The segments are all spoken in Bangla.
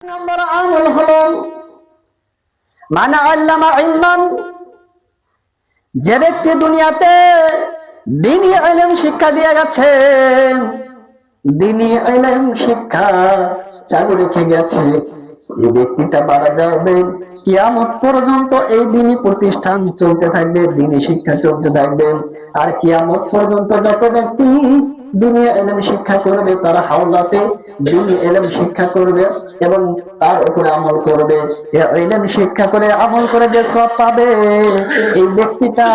নম্বর আমল হলো মান আল্লামা ইলমান, যে ব্যক্তি দুনিয়াতে দ্বীনি ইলম শিক্ষা দিয়ে গেছে, দ্বীনি ইলম শিক্ষা চালু রেখে গেছে, এই ব্যক্তিটা মারা যাবে, কিয়ামত পর্যন্ত এই দ্বীনি প্রতিষ্ঠান চলতে থাকবে, দ্বীনি শিক্ষা চলতে থাকবে। আর কিয়ামত পর্যন্ত যত ব্যক্তি দ্বীনি ইলম শিক্ষা করবে, তারা হাওলাতে দ্বীনি ইলম শিক্ষা করবে এবং তার উপরে আমল করবে, এই ইলম শিক্ষা করে আমল করে যে সওয়াব পাবে, এই ব্যক্তিটা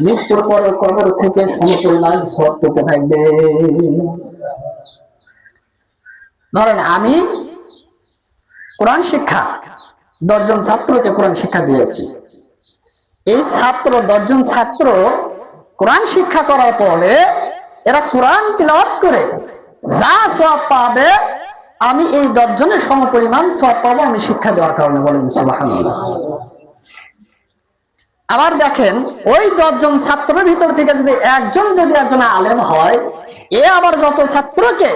মৃত্যুর পর কবর থেকে সমপরিমাণ সওয়াব পেতে থাকবে। ধরেন আমি কোরআন শিক্ষা 10 জন ছাত্রকে কোরআন শিক্ষা দিয়েছি। এই 10 জন ছাত্র কোরআন শিক্ষা করার পরে এরা কোরআন তিলাওয়াত করে যা সওয়াব পাবে, আমি এই 10 জনের সমপরিমাণ সওয়াব পাবো আমি শিক্ষা দেওয়ার কারণে। বলেন সুবহানাল্লাহ। আবার দেখেন, ওই 10 জন ছাত্রের ভিতর থেকে যদি একজন আলেম হয়, এ আবার যত ছাত্রকে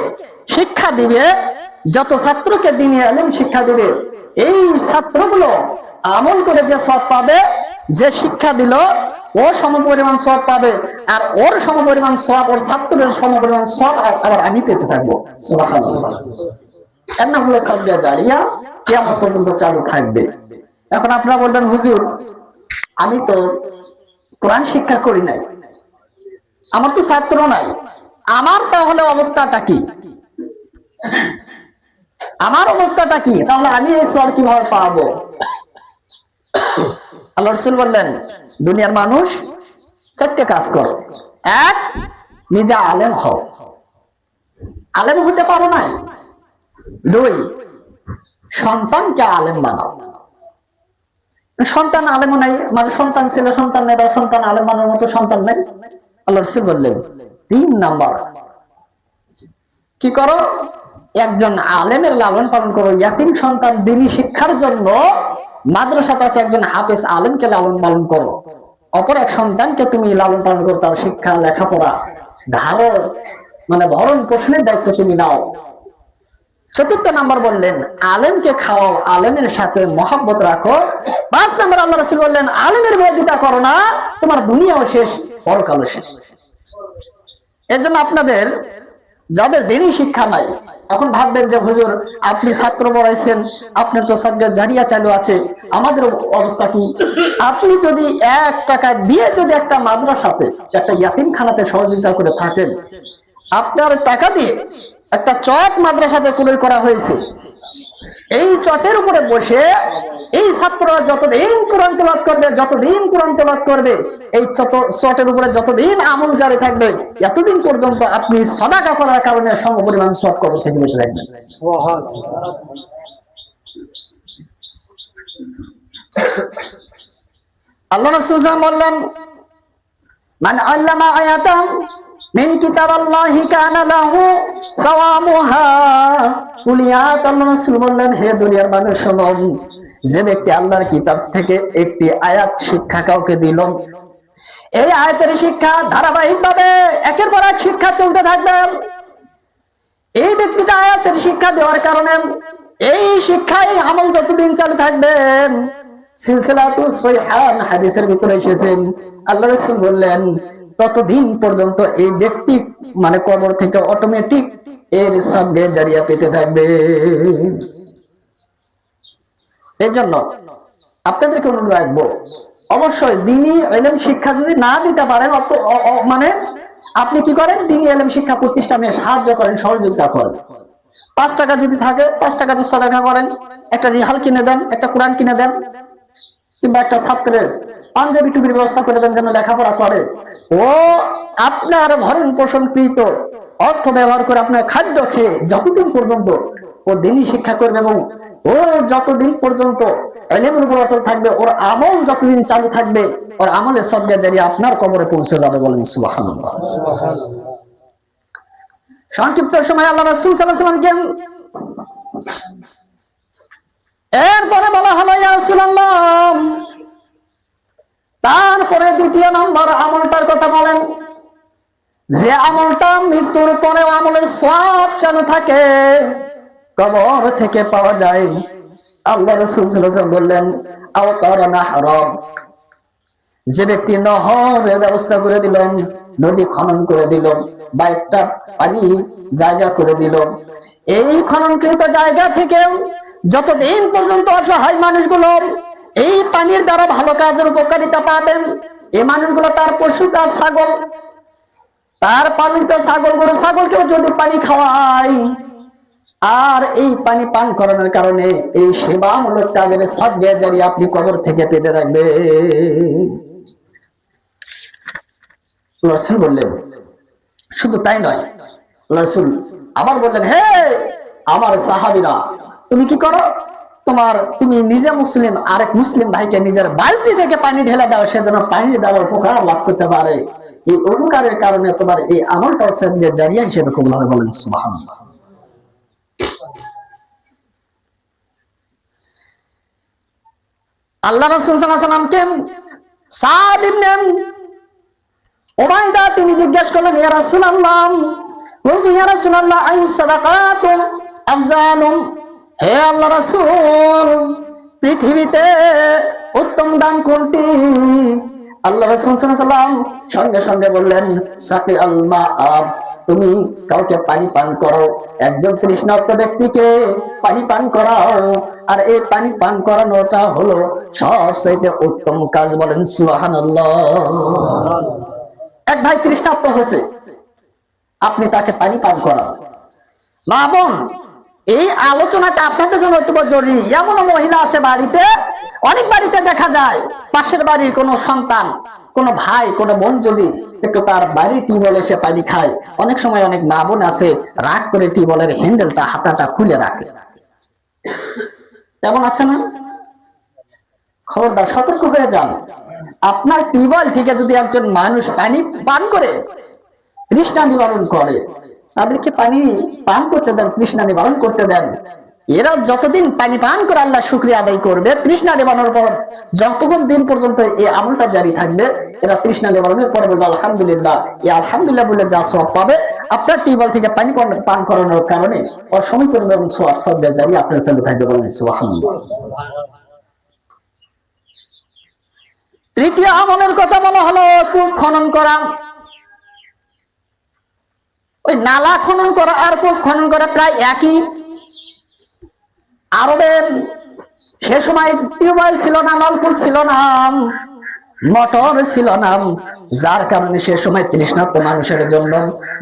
শিক্ষা দিবে, যত ছাত্রকে দ্বীনি ইলম শিক্ষা দিবে, এই ছাত্রগুলো আমল করে যে সওয়াব পাবে, যে শিক্ষা দিল ও সমপরিমাণ সওয়াব পাবে, আর ওর সমপরিমাণ সওয়াব, ওর ছাত্রের সমপরিমাণ সওয়াব আবার আমি পেতে থাকবো। সুবহানাল্লাহ। এর নাম হলো সাদকা জারিয়া, কিয়ামত পর্যন্ত চালু থাকবে। এখন আপনারা বলবেন, হুজুর আমি তো কোরআন শিক্ষা করি নাই, আমার তো ছাত্র নাই, আমার তাহলে অবস্থাটা কি? আমার অবস্থাটা কি? তাহলে আমি এই সওয়াব কিভাবে পাবো? আল্লাহ রাসূল বললেন, দুনিয়ার মানুষ 4টে কাজ করো। 1, নিজে আলেম হও, আলেম হতে পারো নাই। 2, সন্তানকে আলেম বানাও। সন্তান আলেমও নাই, মানে সন্তান ছেলে সন্তান নেই, সন্তান আলেম বানানোর মতো সন্তান নেই। আল্লাহ রাসূল বললেন 3 নাম্বার কি করো? একজন আলেমের লালন পালন করো। ইয়াতীম সন্তান দ্বীনি শিক্ষার জন্য মাদ্রাসাতে আছে একজন হাফেজ আলেমকে লালন পালন করো। অপর এক সন্তানকে তুমি লালন পালন করো, তার শিক্ষা লেখাপড়া ধারণ মানে ভরণ পোষণের দায়িত্ব তুমি নাও। 4 নাম্বার বললেন আলেমকে খাওয়াও, আলেমের সাথে মহব্বত রাখো। 5 নাম্বার আল্লাহ রাসূল বললেন আলেমের বিরোধিতা করো না, তোমার দুনিয়াও শেষ পরকালও শেষ। এর জন্য আপনাদের যাদের দ্বীনি শিক্ষা নাই, এখন ভাববেন যে হুজুর আপনি ছাত্র পড়াইছেন, আপনার তো সাদকা জারিয়া চালু আছে, আমাদের অবস্থা কি? আপনি যদি 1 টাকা দিয়ে যদি একটা মাদ্রাসাতে, একটা ইয়াতীমখানাতে সহযোগিতা করে থাকেন, আপনার টাকা দিয়ে একটা চট মাদ্রাসাতে কুলির করা হয়েছে, এই চটের উপরে বসে এই ছাত্ররা যতদিন কোরআন তেলাওয়াত করবে, এই চটের উপরে যতদিন আমল জারি থাকবে, এতদিন পর্যন্ত আপনি সাদাকা করার কারণে সমপরিমাণ সওয়াব কবর থেকে পেতে থাকবেন। আল্লাহ রাসূল বললেন, মান আল্লামা আয়াতাম মিন কিতাবাল্লাহি কানা লাহু সাওয়ামুহা। কুলিয়াত আল্লাহ রাসূল বললেন, হে দুনিয়ার মানুষ শোনো, যে ব্যক্তি আল্লাহর কিতাব থেকে একটি আয়াত শিক্ষা কাউকে দিল, এই আয়াতের শিক্ষা ধারাবাহিকভাবে একের পর এক শিক্ষা চলতে থাকবে। এই ব্যক্তিটা আয়াতের শিক্ষা দেওয়ার কারণে এই শিক্ষায় আমল যতদিন চালু থাকবেন, সিলসিলাতুস সহিহান হাদিসের ভিতরে এসেছেন, আল্লাহ রাসূল বললেন ততদিন পর্যন্ত এই ব্যক্তি মানে কবর থেকে অটোমেটিক এর সাদকা জারিয়া পেতে থাকবে। এই জন্য আপনাদেরকে অনুরোধ রাখবো, অবশ্যই দ্বীনি ইলম শিক্ষা যদি না দিতে পারেন, মানে আপনি কি করেন, দ্বীনি ইলম শিক্ষা প্রতিষ্ঠানে সাহায্য করেন, সহযোগিতা করেন। 5 টাকা যদি থাকে 5 টাকা দিয়ে সাদাকা করেন, একটা রিহাল কিনে দেন, একটা কোরআন কিনে দেন, কিংবা একটা ছাত্রের পাঞ্জাবি টুপির ব্যবস্থা করে দেন যেন লেখাপড়া করে। ও আপনার ভরণ পোষণ কৃত অর্থ ব্যবহার করে আপনার খাদ্য খেয়ে যতদিন পর্যন্ত ও দ্বীনি শিক্ষা করবে এবং ও যতদিন পর্যন্ত ইলমের উপর অটল থাকবে, ওর আমল যতদিন চালু থাকবে, ওর আমলের সাদকা জারিয়া আপনার কবরে পৌঁছে যাবে। বলেন সুবহানাল্লাহ। সংক্ষিপ্ত সময় আল্লাহ রাসূল সাল্লাল্লাহু আলাইহি ওয়াসাল্লাম এরপরে বলা হলো, ইয়া রাসূলুল্লাহ, তারপরে 2 নম্বর আমলটার কথা বলেন, যে আমলটা মৃত্যুর পরেও আমলের সওয়াব চালু থাকে, কবর থেকে পাওয়া যায়। আল্লাহ রাসূল সাল্লাল্লাহু আলাইহি ওয়াসাল্লাম বললেন, আও কারানা হারাম, যে ব্যক্তি নহরের ব্যবস্থা করে দিল, নদী খনন করে দিল, বা একটা পানি জায়গা করে দিল, এই খননকৃত জায়গা থেকে যতদিন পর্যন্ত অসহায় মানুষগুলো এই পানির দ্বারা ভালো কাজের উপকারিতা পাবেন, এই মানুষগুলো তার পশু, তার ছাগল, তার পালিত ছাগল গরু ছাগলকেও যদি পানি খাওয়ায়, আর এই পানি পান করানোর কারণে এই সেবামূলক কাজের সদকা জারিয়া আপনি কবর থেকে পেতে থাকবেন। রাসূল বললেন, শুধু তাই নয়, রাসূল আবার বললেন, হে আমার সাহাবীরা, তুমি কি করো, তুমি নিজে মুসলিম, আরেক মুসলিম ভাইকে নিজের বালতি থেকে পানি ঢেলে দাও, সেজন্য পানি দেওয়ার উপকার লাভ করতে পারে। এই উপকারের কারণে তোমার এই আমলটা সদকা জারিয়া হিসেবে কবুল হবে। বলেন সুবহানাল্লাহ। আল্লাহ রাসূল সাল্লাল্লাহু আলাইহি ওয়াসাল্লামকে সাদ ইবনে উবাইদা তিনি জিজ্ঞেস করলেন, ইয়া রাসূলুল্লাহ, বলতো ইয়া রাসূলুল্লাহ, আইয়ুস সাদাকাতু আফজালু, হে আল্লাহ রাসূল, পৃথিবীতে উত্তম দান কোনটি? আল্লাহ রাসূল সাল্লাল্লাহু আলাইহি ওয়াসাল্লাম সঙ্গে সঙ্গে বললেন, সাকি আল মাআব, তুমি কাউকে পানি পান করো, একজন তৃষ্ণার্ত ব্যক্তিকে পানি পান করাও, আর এই পানি পান করানোটা হলো সবচেয়ে উত্তম কাজ। বলেন সুবহানাল্লাহ। এক ভাই তৃষ্ণার্ত হয়েছে, আপনি তাকে পানি পান করান। মা বোন, এই আলোচনাটা আপনাদের জন্য অত্যন্ত জরুরি। এমন মহিলা আছে বাড়িতে, অনেক বাড়িতে দেখা যায় পাশের বাড়ির কোনো সন্তান, কোনো ভাই, কোনো বোন যদি একটু তার বাড়ির টিউবওয়েলে এসে পানি খায়, অনেক সময় অনেক মা বোন আছে রাগ করে টিউবওয়েলের হ্যান্ডেলটা, হাতাটা খুলে রাখে। এমন আছে না? খবরদার, সতর্ক হয়ে যান। আপনার টিউবওয়েল থেকে যদি একজন মানুষ পানি পান করে, তৃষ্ণা নিবারণ করে, তাদেরকে পানি পান করতে দেন, তৃষ্ণা নিবারণ করতে দেন। এরা যতদিন পানি পান করে আল্লাহ শুকরিয়া আদায় করবে, তৃষ্ণা নিবারণের পর যতক্ষণ দিন পর্যন্ত এই আমলটা জারি থাকবে, এরা তৃষ্ণা নিবারণের পরে বলবে আলহামদুলিল্লাহ। এই আলহামদুলিল্লাহ বলে যা সওয়াব পাবে, আপনার টিউবওয়েল থেকে পানি পান করানোর কারণে অসময় পরিমাণ সওয়াব সদকা জারি আপনার চালু থাকবে। বলেন সুবহানাল্লাহ। তৃতীয় আমলের কথা বলা হলো কূপ খনন করা। ওই নালা খনন করা আর কূপ খনন করা প্রায় একই। আরবের সে সময় টিউবওয়েল ছিল না, নলকূপ ছিল না, মোটর ছিল না, যার কারণে সে সময় তৃষ্ণার্ত মানুষের জন্য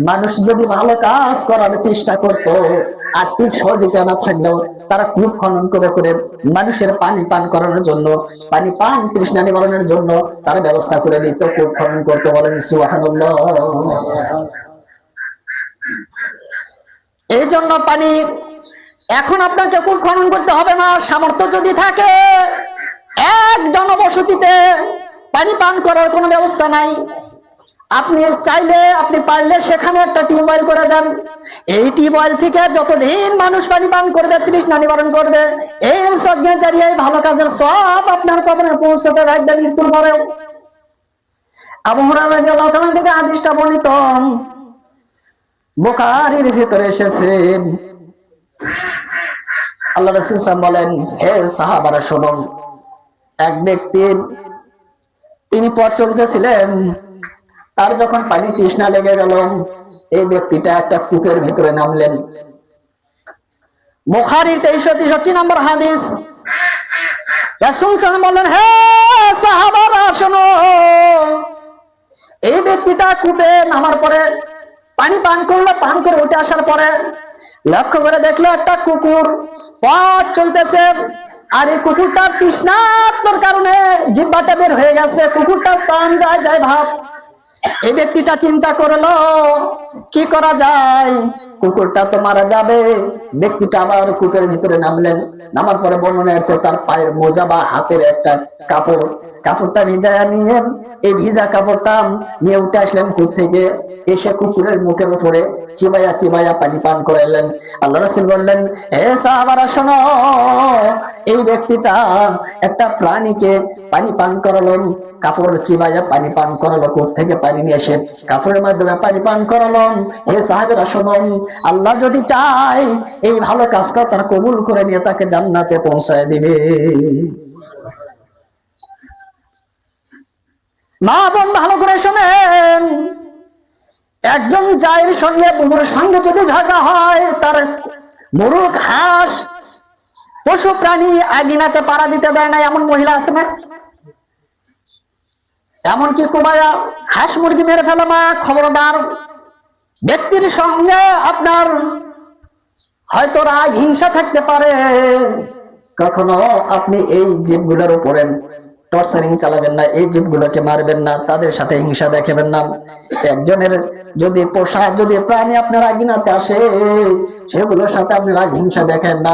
মানুষ যদি ভালো কাজ করার চেষ্টা করত, আর্থিক সহযোগিতা না থাকলেও তারা কূপ খনন করে করে মানুষের পানি পান করানোর জন্য, পানি পান তৃষ্ণা নিবারণের জন্য তারা ব্যবস্থা করে দিত, কূপ খনন করতে। বলেন সুবহানাল্লাহ। এই জন্য পানি এখন আপনাকে কূপ খনন করতে হবে না। সামর্থ্য যদি থাকে, এক জনবসতিতে পানি পান করার কোনো ব্যবস্থা নাই, আপনি চাইলে, আপনি পারলে সেখানে একটা টিউবওয়েল করে দেন। এই টিউবওয়েল থেকে যতদিন মানুষ পানি পান করবে, তৃষ্ণা নিবারণ করবে, এই সদকা জারিয়া, ভালো কাজের সব আপনার কবরে পৌঁছাতে থাকবে মৃত্যুর পরেও। আবু হুরায়রা রাদিয়াল্লাহু তাআলা থেকে হাদিসটা বর্ণিত, বুখারীর ভিতরে এসেছে। আল্লাহ রাসূল সাল্লাল্লাহু আলাইহি ওয়াসাল্লাম বলেন, হে সাহাবারা শুনুন, এক ব্যক্তি তিনি পথ চলতেছিলেন, তার যখন পানি তৃষ্ণা লেগে গেল, এই ব্যক্তিটা একটা কূপের ভিতরে নামলেন। বুখারীর 2363 নম্বর হাদিস। রাসূল সাল্লাল্লাহু আলাইহি ওয়াসাল্লাম বলেন, হে সাহাবারা শুনো, এই ব্যক্তিটা কূপে নামার পরে পানি পান করলো, পান করে উঠে আসার পরে লক্ষ্য করে দেখলো একটা কুকুর পথ চলতেছে, আর এই কুকুরটার তৃষ্ণার্তর কারণে জিহ্বাটা বের হয়ে গেছে, কুকুরটার প্রাণ যায় যায় ভাব। এই ব্যক্তিটা চিন্তা করলো কি করা যায়, কুকুরটা তো মারা যাবে। ব্যক্তিটা আবার কূপের ভিতরে নামলেন। নামার পরে বর্ণনা আছে তার পায়ের মোজা বা হাতের একটা কাপড়টা ভিজায়া নিয়ে, এই ভিজা কাপড়টা নিয়ে উঠে আসলেন কূপ থেকে, এসে কুকুরের মুখের উপরে চিবাইয়া চিবাইয়া পানি পান করাইলেন। আল্লাহ রাসূল বললেন, হে সাহাবারা শোনো, এই ব্যক্তিটা একটা প্রাণীকে পানি পান করালো, কাপড় চিবাইয়া পানি পান করালো, কূপ থেকে পানি নিয়ে এসে কাপড়ের মাধ্যমে পানি পান করালো। হে সাহাবীরা শুনুন, আল্লাহ যদি চায় এই ভালো কাজটা তার কবুল করে নিয়ে তাকে জান্নাতে পৌঁছায় দিবে। মা বোন ভালো করে শোনেন, একজন জায়ের সঙ্গে বুড়োর সঙ্গে যদি ঝগড়া হয়, তার মুরুখ হাঁস পশু প্রাণী আগুনাতে পাড়া দিতে দেয় না, এমন মহিলা আছে না? এমনকি কোবায়া হাঁস মুরগি মেরে ফেলে মা, খবরদার। ব্যক্তির সঙ্গে আপনার হয়তো রাগ হিংসা থাকতে পারে, কখনো আপনি এই জীবগুলোর উপরে টর্চারিং চালাবেন না, এই জীবগুলোকে মারবেন না, তাদের সাথে হিংসা দেখাবেন না। একজনের যদি পোষা যদি প্রাণী আপনার আগুনাতে আসে, সেগুলোর সাথে আপনি রাগ হিংসা দেখেন না।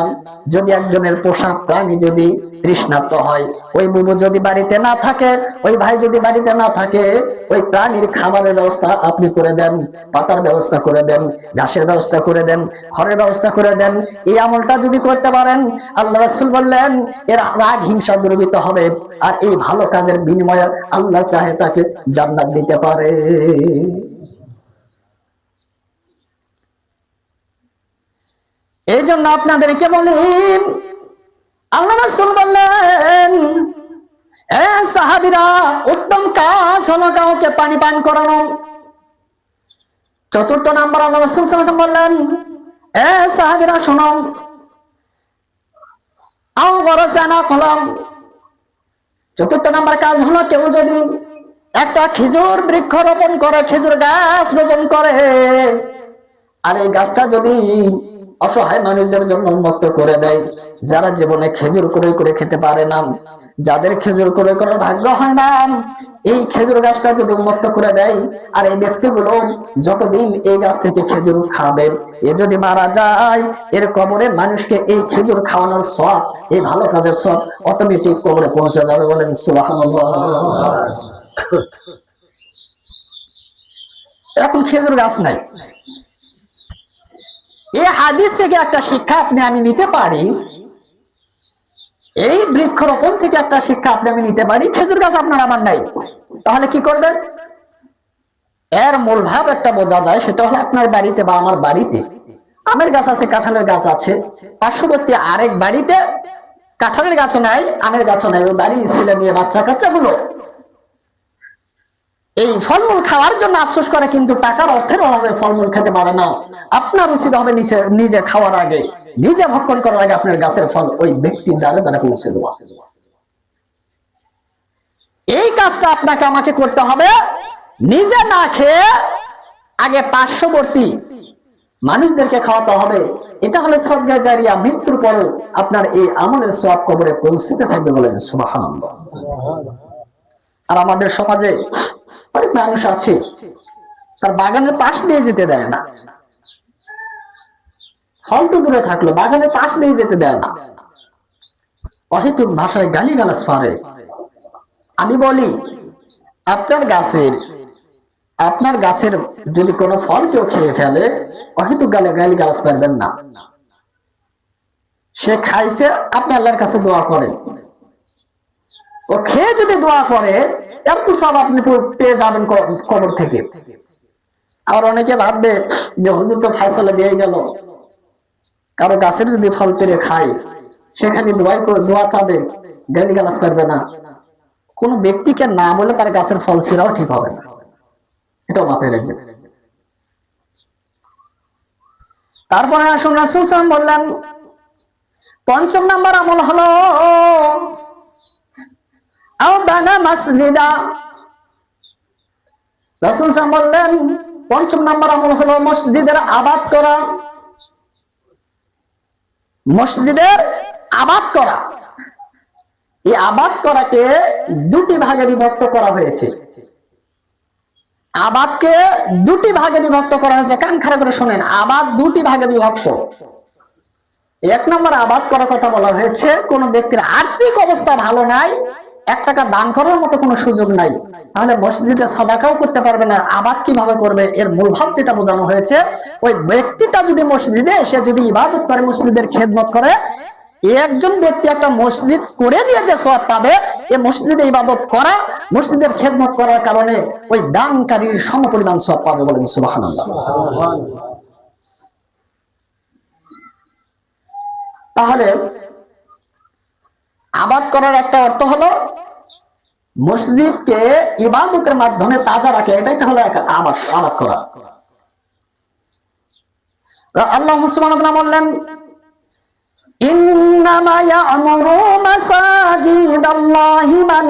যদি একজনের পোষা প্রাণী যদি তৃষ্ণার্ত হয়, ওই বুবু যদি বাড়িতে না থাকে, ওই ভাই যদি বাড়িতে না থাকে, ওই প্রাণীর খাবারের ব্যবস্থা আপনি করে দেন, পাতার ব্যবস্থা করে দেন, ঘাসের ব্যবস্থা করে দেন, খড়ের ব্যবস্থা করে দেন। এই আমলটা যদি করতে পারেন, আল্লাহ রাসূল বললেন এর রাগ হিংসা দূরীভূত হবে, আর এই ভালো কাজের বিনিময়ে আল্লাহ চাহে তাকে জান্নাত দিতে পারে। এই জন্য আপনাদেরকে বলি, আল্লাহ রাসূল বললেন সাহাবীরা, উত্তম কাজ হলো কাউকে পানি পান করানো। চতুর্থ নাম্বার আল্লাহ রাসূল সাল্লাল্লাহু আলাইহি ওয়াসাল্লাম বললেন, সাহাবীরা শোনো, আও গরসানা কলম। চতুর্থ নাম্বার কাজ হলো, কেউ যদি একটা খেজুর বৃক্ষ রোপণ করে, খেজুর গাছ রোপণ করে, আর এই গাছটা যদি অসহায় মানুষদের জন্য উন্মুক্ত করে দেয়, যারা জীবনে খেজুর করে করে খেতে পারে না, যাদের খেজুর করে করে ভাগ্য হয় না, এই খেজুর গাছটা যদি উন্মুক্ত করে দেয়, আর এই ব্যক্তিগুলো যতদিন এই গাছ থেকে খেজুর খাবে, এ যদি মারা যায়, এর কবরে মানুষকে এই খেজুর খাওয়ানোর সওয়াব, এই ভালো কাজের সওয়াব অটোমেটিক কবরে পৌঁছে যাবে। বলেন সুবহানাল্লাহ। এখন খেজুর গাছ নাই, এই হাদিস থেকে একটা শিক্ষা আপনি আমি নিতে পারি, এই বৃক্ষরোপণ থেকে একটা শিক্ষা আপনি আমি নিতে পারি। খেজুর গাছ আপনার আমার নাই, তাহলে কি করবেন? এর মূল ভাব একটা বোঝা যায়, সেটা হলো আপনার বাড়িতে বা আমার বাড়িতে আমের গাছ আছে, কাঁঠালের গাছ আছে, পার্শ্ববর্তী আরেক বাড়িতে কাঁঠালের গাছও নাই, আমের গাছও নাই, ওই বাড়ির ছেলে মেয়ে বাচ্চা কাচ্চা গুলো এই ফলমূল খাওয়ার জন্য আফসোস করে, কিন্তু টাকার অর্থের অভাবে ফলমূল খেতে পারে না। আপনার উচিত হবে নিজে খাওয়ার আগে, নিজে ভক্ষণ করার আগে আপনার গাছের ফল ওই ব্যক্তির দ্বারা দ্বারা পৌঁছে দেওয়া। এই কাজটা আপনাকে আমাকে করতে হবে, নিজে না খেয়ে আগে পার্শ্ববর্তী মানুষদেরকে খাওয়াতে হবে। এটা হলে সদকা জারিয়া, মৃত্যুর পরে আপনার এই আমলের সওয়াব কবরে পৌঁছতে থাকবে। বলেন সুবহানাল্লাহ। আর আমাদের সমাজে অনেক মানুষ আছে, তার বাগানের পাশ দিয়ে যেতে দেয় না, ফল তো দূরে থাকলো, বাগানের পাশ দিয়ে যেতে দেয় না, অহেতুক ভাষায় গালিগালাজ করে। আমি বলি, আপনার গাছের যদি কোনো ফল কেউ খেয়ে ফেলে, অহেতুক গালিগালাজ করবেন না। সে খাইছে, আপনি আল্লাহর কাছে দোয়া করেন, ও খেয়ে যদি দোয়া করে, এর তো সব আপনি পেয়ে যাবেন কবর থেকে। আর অনেকে ভাববে যে হুজুর তো ফায়সালা দিয়ে গেল, কারো গাছের যদি ফল পেরে খায়, সেখানে দোয়া চাবে, গালিগালাজ করবে না। কোন ব্যক্তিকে না বলে তার গাছের ফল ছিঁড়াও ঠিক হবে না, এটাও মাথায় রাখবে। তারপরে আসুন, রাসূল সাল্লাল্লাহু আলাইহি ওয়াসাল্লাম বললেন, পঞ্চম নাম্বার আমল হলো আও বানা মসজিদা। রাসূল সাল্লাল্লাহু আলাইহি ওয়াসাল্লাম বললেন, পঞ্চম নাম্বার আমল হলো মসজিদের আবাদ করা। মসজিদের আবাদ করা, এই আবাদ করাকে দুটি ভাগে বিভক্ত করা হয়েছে। আবাদকে দুটি ভাগে বিভক্ত করা হয়েছে, কান খাড়া করে শোনেন, আবাদ দুটি ভাগে বিভক্ত। এক নম্বর আবাদ করার কথা বলা হয়েছে, কোন ব্যক্তির আর্থিক অবস্থা ভালো নাই, 1 টাকা দান করার মতো কোনো সুযোগ নাই, তাহলে মসজিদে সাদাকাও করতে পারবে না, আবাদ কিভাবে করবে? এর মূল ভাব যেটা বোঝানো হয়েছে, ওই ব্যক্তিটা যদি মসজিদে এসে যদি ইবাদত করে, মসজিদের খেদমত করে, একজন ব্যক্তি একটা মসজিদ করে দিয়ে যে সওয়াব পাবে, এই মসজিদে ইবাদত করা, মসজিদের খেদমত করার কারণে ওই দানকারীর সমপরিমাণ সওয়াব পাবে, বলেন সুবহানাল্লাহ। তাহলে আবাদ করার একটা অর্থ হলো মসজিদকে ইবাদতের মাধ্যমে তাজা রাখে, এটা একটা হলো আবাদ করা। আল্লাহ সুবহানাহু ওয়া তাআলা বললেন, ইন্নামা ইয়া'মুরু মাসাজিদাল্লাহি মান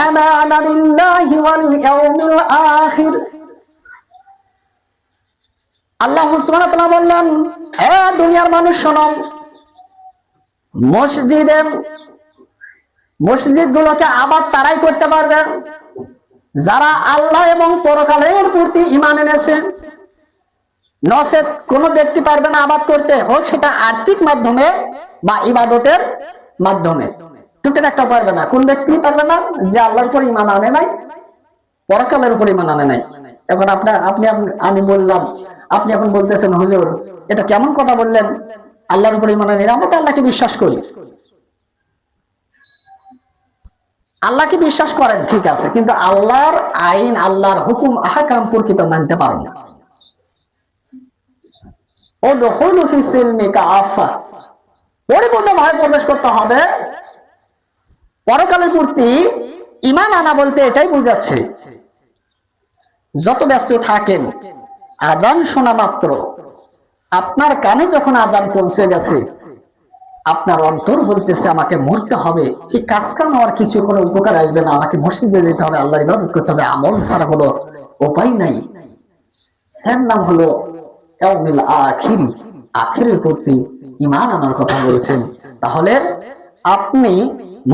আমানা বিল্লাহি ওয়াল ইয়াউমিল আখির। আল্লাহ সুবহানাহু ওয়া তাআলা বললেন, হে দুনিয়ার মানুষ শোনো, মসজিদগুলোকে আবাদ তারাই করতে পারবে যারা আল্লাহ এবং পরকালের প্রতি ঈমান এনেছে। নচেত কোন ব্যক্তি পারবে না আবাদ করতে, হোক সেটা আর্থিক মাধ্যমে বা ইবাদতের মাধ্যমে, দুটোর একটা পারবে না। কোন ব্যক্তি পারবে না? যে আল্লাহর উপর ঈমান আনে নাই, পরকালের উপর ঈমান আনে নাই। এখন আমি বললাম, আপনি এখন বলতেছেন, হুজুর এটা কেমন কথা বললেন, আল্লাহর উপর ঈমান আনি, আমরা তো আল্লাহকে বিশ্বাস করি। আল্লাহকে বিশ্বাস করেন, ঠিক আছে, কিন্তু আল্লাহর আইন, আল্লাহর হুকুম আহকাম প্রকৃত মানতে পারেন না। পরিপূর্ণভাবে প্রবেশ করতে হবে। পরকালের প্রতি ঈমান আনা বলতে এটাই বুঝাচ্ছে, যত ব্যস্ত থাকেন, আজান শোনা মাত্র আপনার কানে যখন আজান পৌঁছে গেছে, আপনার অন্তর বলতেছে আমাকে মরতে হবে, এই কাজ কাম আমার কিছু কোনো উপকার আসবে না, আমাকে মসজিদে যেতে হবে, আল্লাহর ইবাদত করতে হবে, আমল ছাড়া কোনো উপায় নাই। এর নাম হলো ইয়াউমিল আখির, আখিরের প্রতি ঈমান আনার কথা বলেছেন। তাহলে আপনি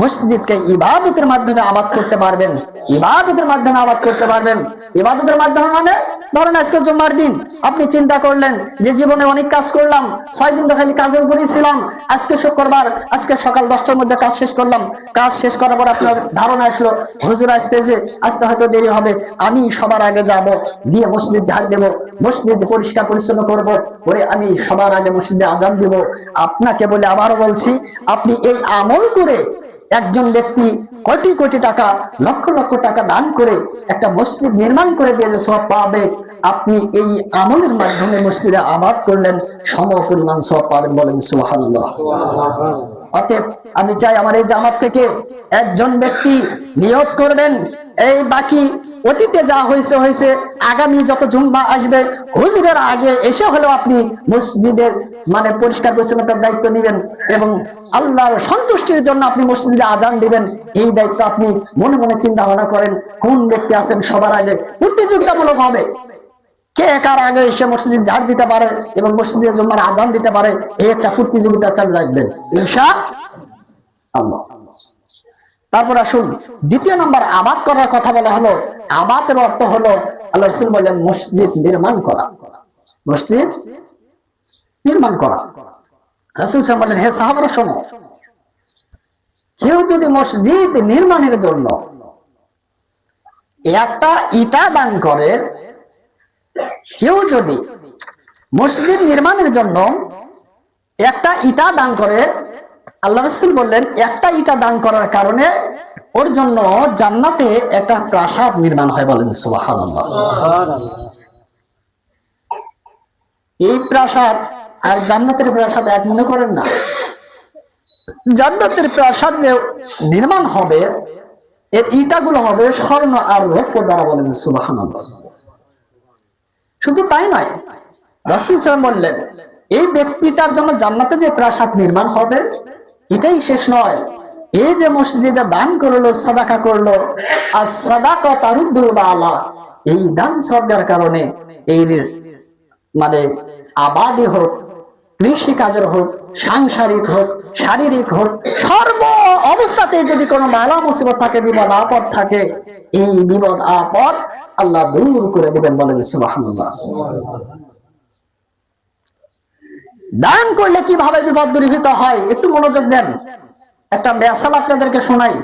মসজিদকে ইবাদতের মাধ্যমে আবাদ করতে পারবেন, ইবাদতের মাধ্যমে আবাদ করতে পারবেন। ইবাদতের মাধ্যমে মানে ধরেন আজকে জুমার দিন, আপনি চিন্তা করলেন যে জীবনে অনেক কাজ করলাম, 6 দিন তো খালি কাজের উপরই ছিলাম, আজকে শুক্রবার, আজকে সকাল 10টার মধ্যে কাজ শেষ করলাম। কাজ শেষ করার পর আপনার ধারণা আসলো হুজুর আসতেছে, আসতে হয়তো দেরি হবে, আমি সবার আগে যাব, গিয়ে মসজিদ ঝাড় দেব, মসজিদ পরিষ্কার পরিচ্ছন্ন করব, করে আমি সবার আগে মসজিদে আজান দিব। আপনাকে বলে আবারও বলছি, আপনি এই আমল করে একজন ব্যক্তি কোটি কোটি টাকা, লক্ষ লক্ষ টাকা দান করে একটা মসজিদ নির্মাণ করে দিয়ে যে সওয়াব পাবে, আপনি এই আমলের মাধ্যমে মসজিদে আবাদ করলেন, সমপরিমাণ সওয়াব পাবেন, বলেন সুবহানাল্লাহ। অতএব আমি চাই আমার এই জামাত থেকে একজন ব্যক্তি নিয়ত করবেন, এই বাকি অতীতে যা হয়েছে হয়েছে, আগামী যত জুম্মা আসবে হুজুরের আগে এসে হলেও আপনি মসজিদের মানে পরিষ্কার পরিচ্ছন্নতার দায়িত্ব নেবেন এবং আল্লাহর সন্তুষ্টির জন্য আপনি মসজিদে আজান দিবেন। এই দায়িত্ব আপনি মনে মনে চিন্তা ভাবনা করেন, কোন ব্যক্তি আছেন সবার আগে, প্রতিযোগিতামূলক হবে, কে কার আগে এসে মসজিদ ঝাড় দিতে পারে এবং মসজিদে জুম্মার আজান দিতে পারে, এই একটা প্রতিযোগিতা চালু রাখবেন ইনশাআল্লাহ। তারপর আসুন দ্বিতীয় নম্বর, আবাদ করার কথা বলা হলো। আবাদের অর্থ হলো, আল্লাহ রাসূল বলেন, মসজিদ নির্মাণ করা, মসজিদ নির্মাণ করা। রাসূল সাল্লাল্লাহু আলাইহি ওয়াসাল্লাম বলেন, হে সাহাবারা শোনো, কেউ যদি মসজিদ নির্মাণের জন্য একটা ইটা দান করে, কেউ যদি মসজিদ নির্মাণের জন্য একটা ইটা দান করে, আল্লাহ রাসূল বললেন, একটা ইটা দান করার কারণে ওর জন্য জান্নাতে একটা প্রাসাদ নির্মাণ হয়, বলেন সুবহানাল্লাহ। এই প্রাসাদ আর জান্নাতের প্রাসাদ এক মনে করেন না। জান্নাতের প্রাসাদ যে নির্মাণ হবে, এর ইটাগুলো হবে স্বর্ণ আর রৌপ্য দ্বারা, বলেন সুবহানাল্লাহ। শুধু তাই নয়, রাসূল সাল্লাল্লাহু আলাইহি ওয়াসাল্লাম বললেন, এই ব্যক্তিটার জন্য জান্নাতে যে প্রাসাদ নির্মাণ হবে, এটাই শেষ নয়, এই যে মসজিদে দান করলো, সাদাকা করলো, আর সাদাকা তারুদ্দুল বালা, এই দান সদকার কারণে এই মানে আবাদি হোক, কৃষি কাজের হোক, সাংসারিক হোক, শারীরিক হোক, সর্ব অবস্থাতে যদি কোনো বালা মুসিবত থাকে, বিপদ আপদ থাকে, এই বিপদ আপদ আল্লাহ দূর করে দিবেন, বলেন সুবহানাল্লাহ। দান করলে কিভাবে বিপদ দূরীভূত হয় একটু মনোযোগ দেন। একটা মেসাল আপনাদেরকে শোনাই।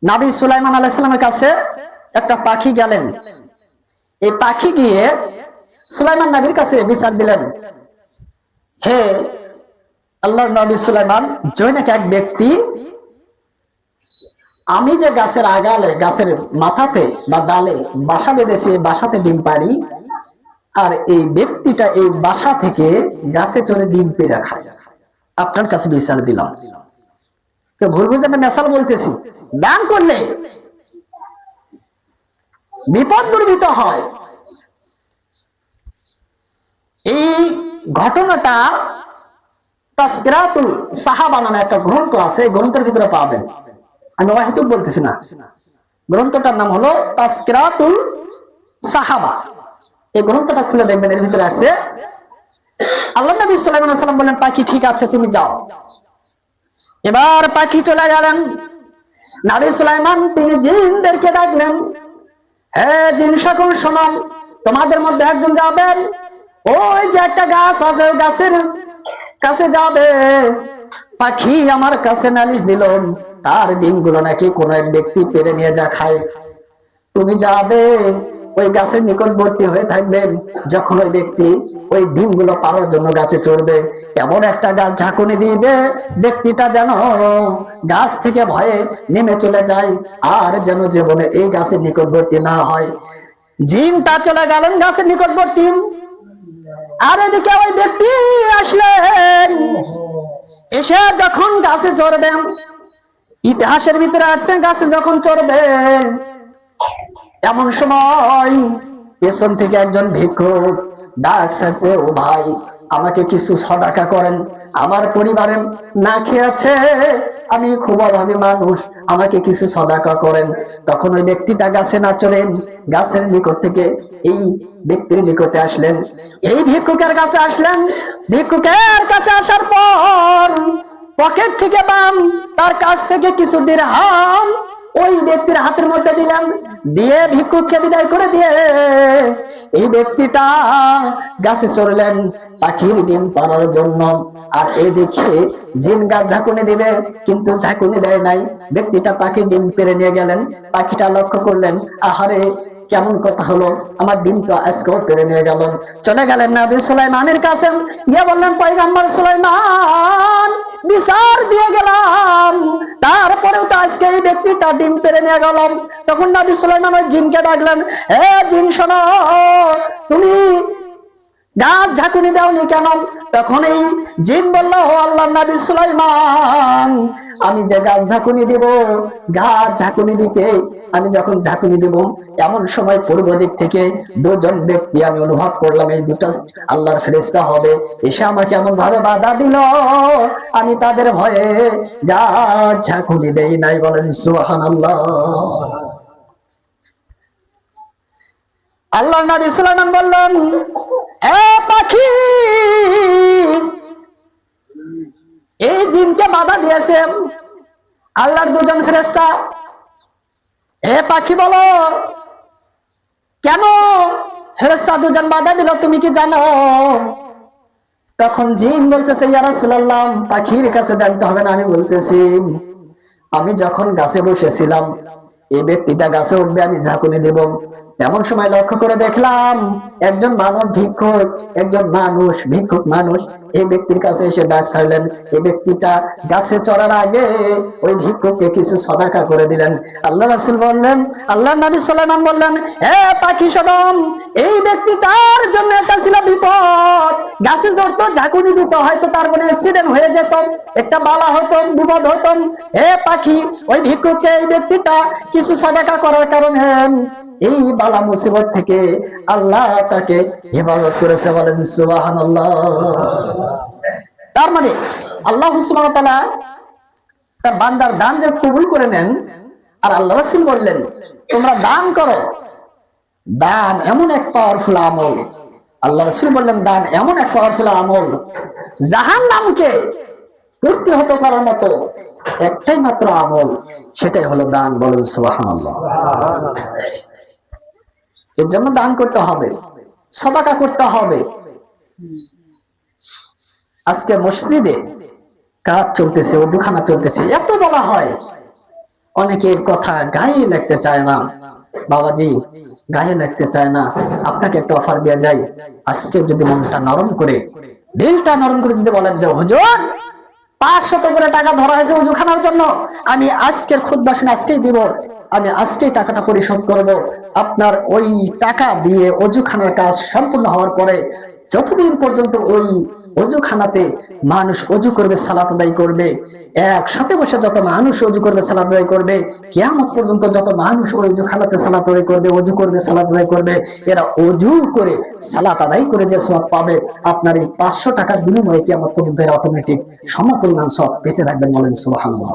নবী সুলাইমান আলাইহিস সালামের কাছে একটা পাখি গেলেন। এই পাখি গিয়ে সুলাইমান নবীর কাছে বিচার দিলেন, হে আল্লাহর নবী সুলাইমান জৈনক এক ব্যক্তি, আমি যে গাছের আগালে গাছের মাথাতে বা ডালে বাসা বেঁধেছি, বাসাতে ডিম পাড়ি, আর এই ব্যক্তিটা এই বাসা থেকে গাছে চড়ে ডিম পেড়ে খায়। আপনার কাছে বিচার দিলাম, কেউ ভুল বুঝে না, মেসাল বলতেছি। দান করলে বিপদ দুর্বিত হয়। এই ঘটনাটা তাসকিরাতুল সাহাবা নামে একটা গ্রন্থ আছে, এই গ্রন্থের ভিতরে পাবেন। আমি ওয়াহিদুল বলতেছি না, গ্রন্থটার নাম হলো তাসকিরাতুল সাহাবা। এই গ্রন্থটা খুলে দেখবেন, এর ভিতরে আছে আল্লাহ নবী সাল্লাল্লাহু আলাইহি ওয়াসাল্লাম বলেন, পাখি ঠিক আছে তুমি যাও। এবার পাখি চলে গেলেন। নবী সুলাইমান তিনি জিনদেরকে ডাকলেন, হে জিন সকল শোনো, তোমাদের মধ্যে একজন যাবেন, ওই যে একটা গাছ আছে, ওই গাছের কাছে যাবে। পাখি আমার কাছে নালিশ দিল, তার ডিমগুলো নাকি কোন এক ব্যক্তি পেরে নিয়ে যা খায়। তুমি যাবে, ওই গাছের নিকটবর্তী হয়ে থাকবেন। যখন ওই ব্যক্তি ওই ডিমগুলো পাওয়ার জন্য গাছে চড়বে, এমন একটা গাছ ঝাঁকুনি দিবে, ব্যক্তিটা যেন গাছ থেকে ভয়ে নেমে চলে যায়, আর যেন জীবনে এই গাছের নিকটবর্তী না হয়। জিন তা চলে গেলেন গাছের নিকটবর্তী। আর এদিকে ওই ব্যক্তি আসলেন, এসে যখন গাছে চড়বেন, ইতিহাসের ভিতরে আসছে গাছে যখন চড়বে, এমন সময় পেছন থেকে একজন ভিক্ষুক ডাক ছাড়ছে, ও ভাই আমাকে কিছু সদাকা করেন, আমার পরিবারে না খেয়ে আছে, আমি খুব অভাবী মানুষ, আমাকে কিছু সদাকা করেন। তখন ওই ব্যক্তিটা গাছে না চড়ে গাছের নিকট থেকে এই ব্যক্তির নিকটে আসলেন। এই ভিক্ষুকের কাছে আসলেন। ভিক্ষুকের কাছে আসার পর পকেট থেকে দাম, তার কাছ থেকে কিছু দিরহাম ওই ব্যক্তির হাতের মধ্যে দিলেন। দিয়ে ভিক্ষুককে বিদায় করে দিয়ে এই ব্যক্তিটা গাছে চড়লেন পাখির ডিম পাড়ার জন্য। আর এই দেখে জিন গাছ ঝাঁকুনি দিবে, কিন্তু ঝাঁকুনি দেয় নাই। ব্যক্তিটা পাখির ডিম পেড়ে নিয়ে গেলেন। পাখিটা লক্ষ্য করলেন, আহারে কেমন কথা হলো, আমার ডিম তো আজকেও পেড়ে নিয়ে গেল। চলে গেলেন নবী সুলাইমানের কাছে, গিয়ে বললেন, পয়গম্বর সুলাইমান বিচার দিয়ে গেলাম, তারপরেও তো আজকে এই ব্যক্তিটা ডিম পেড়ে নিয়ে গেল। তখন নবী সুলাইমান ওই জিনকে ডাকলেন, হে জিন শোনো, তুমি গাছ ঝাঁকুনি দাওনি কেন? তখন এই জিন বলল, ও আল্লাহর নবী সুলাইমান, আমি যে গাছ ঝাঁকুনি দিব, গাছ ঝাঁকুনি দিতে আমি যখন ঝাঁকুনি দিব, এমন সময় পূর্ব দিক থেকে দুজন ব্যক্তি আমি অনুভব করলাম, এই দুটা আল্লাহর ফেরেশতা হবে, এসে আমাকে এমন ভাবে বাধা দিল, আমি তাদের ভয়ে গাছ ঝাঁকুনি দেই নাই। বলেন সুবহানাল্লাহ। আল্লাহর নবী সুলাইমান বললেন, এ পাখি, এই জিনকে বাধা দিয়েছে আল্লাহর দুজন ফেরেশতা। এ পাখি বলো, কেন ফেরেশতা দুজন বাধা দিল, তুমি কি জানো? তখন জিন বলতেছে, ইয়া রাসূলুল্লাহ, পাখির কাছে জানতে হবে না, আমি বলতেছি, আমি যখন গাছে বসেছিলাম, এই ব্যক্তিটা গাছে উঠবে, আমি ঝাঁকুনি দেব, এমন সময় লক্ষ্য করে দেখলাম একজন মানব ভিক্ষুক, একজন ভিক্ষুক মানুষ এই ব্যক্তির কাছে এসে ডাক ছাড়লেন। এই ব্যক্তিটা গাছে চড়ার আগে ওই ভিক্ষুককে কিছু সদাকা করে দিলেন। আল্লাহ রাসূল বললেন, আল্লাহ নবী সুলাইমান বললেন, হে পাখি শোনো, এই ব্যক্তিটার জন্য এটা ছিল বিপদ, গাছে চড়তো, ঝাঁকুনি দিত, হয়তো তার কোনো অ্যাক্সিডেন্ট হয়ে যেত, একটা বালা হতো, বিপদ হতো। হে পাখি, ওই ভিক্ষুককে এই ব্যক্তিটা কিছু সদাকা করার কারণে এই বালা মুসিবত থেকে আল্লাহ তাকে হেফাজত করেছে। বলেন সুবহানাল্লাহ। তার মানে আল্লাহ সুবহানাহু ওয়া তাআলা তার বান্দার দান যে কবুল করে নেন। আর আল্লাহ রাসূল বললেন, তোমরা দান করো। দান এমন এক পাওয়ারফুল আমল, আল্লাহ রাসূল বললেন, দান এমন এক পাওয়ারফুল আমল, জাহান্নামকে প্রতিহত করার মতো একটাই মাত্র আমল, সেটাই হলো দান। বলেন সুবহানাল্লাহ। এর জন্য দান করতে হবে, সদাকা করতে হবে। আজকে মসজিদে কাজ চলতেছে, ওযুখানা চলতেছে, এত বলা হয়, অনেকের কথা গায়ে লাগতে চায় না। বাবাজি, গায়ে লাগতে চায় না, আপনাকে একটা অফার দেওয়া যায়, আজকে যদি মনটা নরম করে দিলটা নরম করে যদি বলেন যে হুজুর 500 করে টাকা ধরা হয়েছে ওযুখানার জন্য, আমি আজকের খুতবা শুনে আজকেই দিব, আমি আজকেই টাকাটা পরিশোধ করব। আপনার ওই টাকা দিয়ে ওযুখানার কাজ সম্পূর্ণ হওয়ার পরে যতদিন পর্যন্ত ওই ওযুখানাতে মানুষ ওযু করবে, সালাত আদায় করবে, একসাথে বসে যত মানুষ ওযু করবে, সালাত আদায় করবে, কিয়ামত পর্যন্ত যত মানুষ ওই ওযুখানাতে সালাত আদায় করবে, ওযু করবে, সালাত আদায় করবে, এরা ওযু করে সালাত আদায় করে যে সওয়াব পাবে, আপনার এই 500 টাকার বিনিময়ে কিয়ামত পর্যন্ত এরা অটোমেটিক সমপরিমাণ সওয়াব পেতে থাকবেন। বলেন সুবহানাল্লাহ।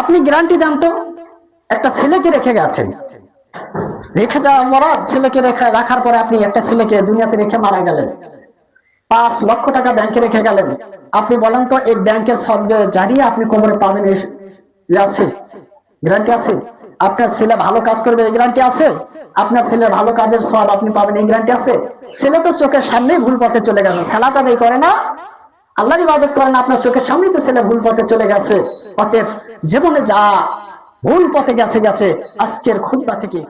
আপনি গ্যারান্টি দেন তো, একটা ছেলেকে রেখে গেছেন, রেখে যাওয়ার পর ছেলেকে রাখার পরে আপনি একটা ছেলেকে দুনিয়াতে রেখে মারা গেলেন, 5 লক্ষ টাকা ব্যাংকে রেখে গেলেন, আপনি বলেন তো এই ব্যাংকের সদকা জারিয়া আপনি কবরে পাবেন, আছে গ্যারান্টি আছে? আপনার ছেলে ভালো কাজ করবে এই গ্যারান্টি আছে? আপনার ছেলে ভালো কাজের সওয়াব আপনি পাবেন এই গ্যারান্টি আছে? ছেলে তো চোখের সামনেই ভুল পথে চলে গেছে, সালাত আদায় করে না, আল্লাহর ইবাদত করে না, আপনার চোখের সামনেই তো ছেলে ভুল পথে চলে গেছে। অতএব জীবনে যা ভুল পথে গেছে, আজকের খুতবা থেকে